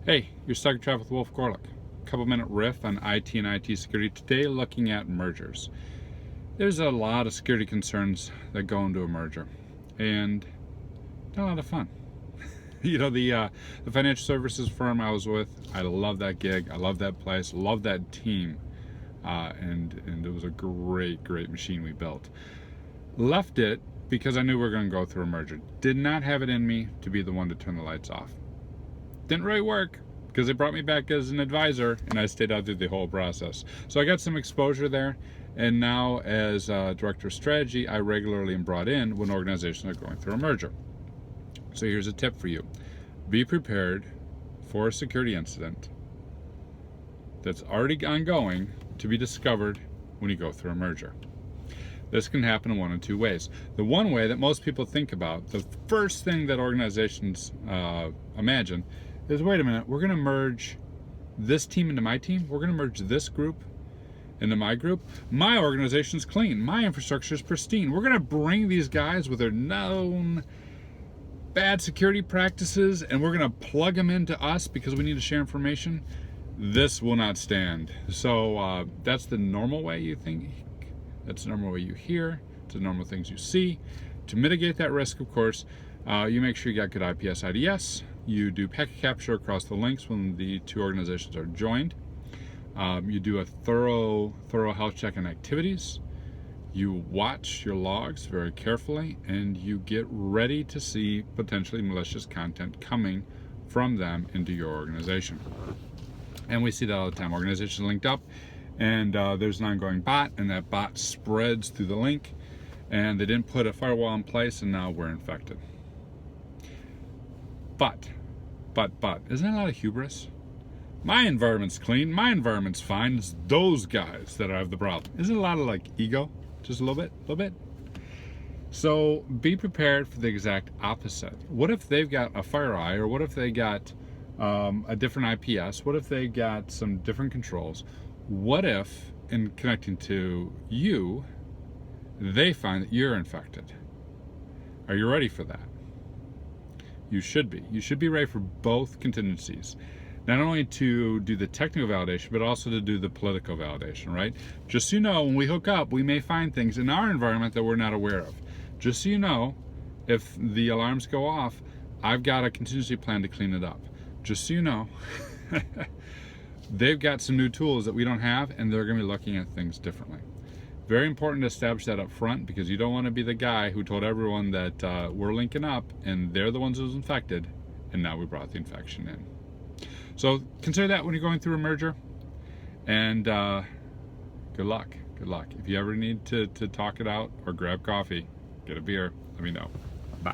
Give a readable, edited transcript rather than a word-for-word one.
Hey, you're stuck in traffic with Wolf Gorlick. Couple minute riff on IT and IT security. Today, looking at mergers. There's a lot of security concerns that go into a merger, and not a lot of fun. The financial services firm I was with, I love that gig. I love that place. Love that team, and it was a great machine we built. Left it because I knew we were going to go through a merger. Did not have it in me to be the one to turn the lights off. Didn't really work because they brought me back as an advisor and I stayed out through the whole process. So I got some exposure there, and now as director of strategy, I regularly am brought in when organizations are going through a merger. So here's a tip for you. Be prepared for a security incident that's already ongoing to be discovered when you go through a merger. This can happen in one of two ways. The one way that most people think about, the first thing that organizations imagine is, wait a minute, we're going to merge this team into my team. We're going to merge this group into my group. My organization's clean. My infrastructure is pristine. We're going to bring these guys with their known bad security practices and we're going to plug them into us because we need to share information. This will not stand. So that's the normal way you think. That's the normal way you hear. It's the normal things you see. To mitigate that risk, of course, you make sure you got good IPS IDS. You do packet capture across the links when the two organizations are joined. You do a thorough health check on activities. You watch your logs very carefully, and you get ready to see potentially malicious content coming from them into your organization. And we see that all the time. Organizations linked up, and there's an ongoing bot, and that bot spreads through the link, and they didn't put a firewall in place, and now we're infected. But, isn't that a lot of hubris? My environment's clean, my environment's fine, it's those guys that have the problem. Isn't it a lot of ego? Just a little bit? So be prepared for the exact opposite. What if they've got a FireEye, or what if they got a different IPS? What if they got some different controls? What if, in connecting to you, they find that you're infected? Are you ready for that? You should be. You should be ready for both contingencies. Not only to do the technical validation, but also to do the political validation, right? Just so you know, when we hook up, we may find things in our environment that we're not aware of. Just so you know, if the alarms go off, I've got a contingency plan to clean it up. Just so you know, they've got some new tools that we don't have, and they're going to be looking at things differently. Very important to establish that up front, because you don't want to be the guy who told everyone that we're linking up and they're the ones who's infected, and now we brought the infection in. So consider that when you're going through a merger, and good luck. If you ever need to talk it out or grab coffee, get a beer, let me know. Bye.